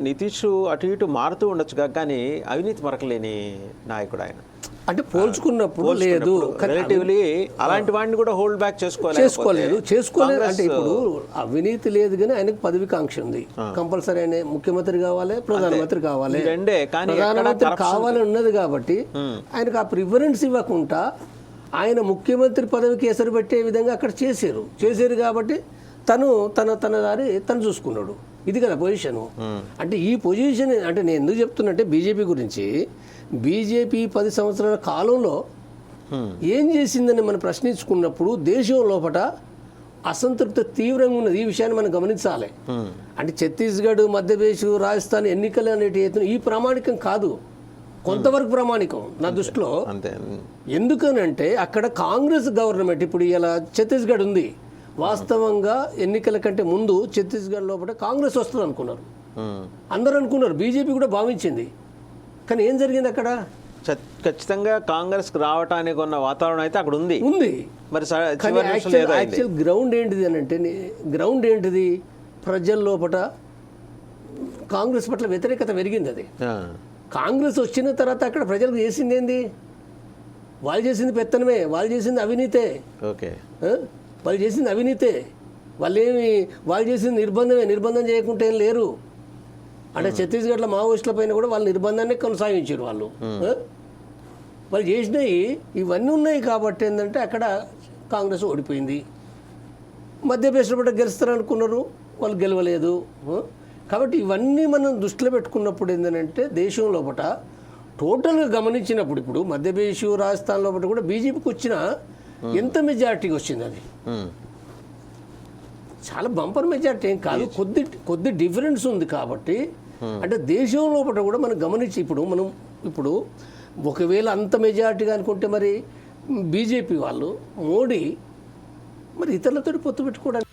నితీష్ అటు ఇటు మారుతూ ఉండొచ్చు కానీ అవినీతి మరకలేని నాయకుడు ఆయన. అంటే పోల్చుకున్నప్పుడు లేదు, రిలేటివ్లీ అలాంటి వాడిని కూడా హోల్డ్ బ్యాక్ చేసుకోలేదు. అంటే ఇప్పుడు అవినీతి లేదు కానీ ఆయనకు పదవికాంక్ష ఉంది. కంపల్సరీ ఆయన ముఖ్యమంత్రి కావాలి, ప్రధానమంత్రి కావాలి, ప్రధానమంత్రి కావాలని ఉన్నది కాబట్టి ఆయనకు ఆ ప్రిఫరెన్స్ ఇవ్వకుండా ఆయన ముఖ్యమంత్రి పదవికి ఎసరు పెట్టే విధంగా అక్కడ చేశారు కాబట్టి తన దారి తను చూసుకున్నాడు. ఇది కదా పొజిషను. అంటే ఈ పొజిషన్ అంటే నేను ఎందుకు చెప్తున్నంటే బీజేపీ గురించి, బీజేపీ 10 సంవత్సరాల కాలంలో ఏం చేసిందని మనం ప్రశ్నించుకున్నప్పుడు దేశం లోపల అసంతృప్తి తీవ్రంగా ఉన్నది. ఈ విషయాన్ని మనం గమనించాలి. అంటే ఛత్తీస్గఢ్, మధ్యప్రదేశ్, రాజస్థాన్ ఎన్నికలు అనేటి ఈ ప్రామాణికం కాదు, కొంతవరకు ప్రామాణికం నా దృష్టిలో. ఎందుకనంటే అక్కడ కాంగ్రెస్ గవర్నమెంట్ ఇప్పుడు ఇలా ఛత్తీస్గఢ్ ఉంది. వాస్తవంగా ఎన్నికల కంటే ముందు ఛత్తీస్గఢ్ లోపల కాంగ్రెస్ వస్తుంది అనుకున్నారు, అందరూ అనుకున్నారు, బీజేపీ కూడా భావించింది. కానీ ఏం జరిగింది అక్కడ? ఖచ్చితంగా కాంగ్రెస్ రావటానికి ఉన్న వాతావరణం అయితే అక్కడ ఉంది. మరి యాక్చువల్ గ్రౌండ్ ఏంటిది అని అంటే, గ్రౌండ్ ఏంటిది, ప్రజల లోపల కాంగ్రెస్ పట్ల వ్యతిరేకత పెరిగింది. అది కాంగ్రెస్ వచ్చిన తర్వాత అక్కడ ప్రజలకు చేసింది ఏంది? వాళ్ళు చేసింది పెత్తనమే, వాళ్ళు చేసింది అవినీతే. వాళ్ళు చేసింది అవినీతే. వాళ్ళు చేసింది నిర్బంధం చేయకుంటే ఏం లేరు. అంటే ఛత్తీస్గఢ్లో మావోయిస్టుల పైన కూడా వాళ్ళు నిర్బంధాన్ని కొనసాగించారు. వాళ్ళు చేసినవి ఇవన్నీ ఉన్నాయి కాబట్టి ఏంటంటే అక్కడ కాంగ్రెస్ ఓడిపోయింది. మధ్యప్రదేశ్లో కూడా గెలుస్తారనుకున్నారు, వాళ్ళు గెలవలేదు. కాబట్టి ఇవన్నీ మనం దృష్టిలో పెట్టుకున్నప్పుడు ఏంటంటే దేశం లోపల టోటల్గా గమనించినప్పుడు ఇప్పుడు మధ్యప్రదేశ్, రాజస్థాన్ లోపల కూడా బీజేపీకి వచ్చిన ఎంత మెజారిటీకి వచ్చింది? అది చాలా బంపర్ మెజారిటీ ఏం కాదు, కొద్ది డిఫరెన్స్ ఉంది. కాబట్టి అంటే దేశం లోపల కూడా మనం గమనించి ఇప్పుడు ఒకవేళ అంత మెజారిటీగా అనుకుంటే మరి బీజేపీ వాళ్ళు, మోడీ మరి ఇతరులతో పొత్తు పెట్టుకోవడానికి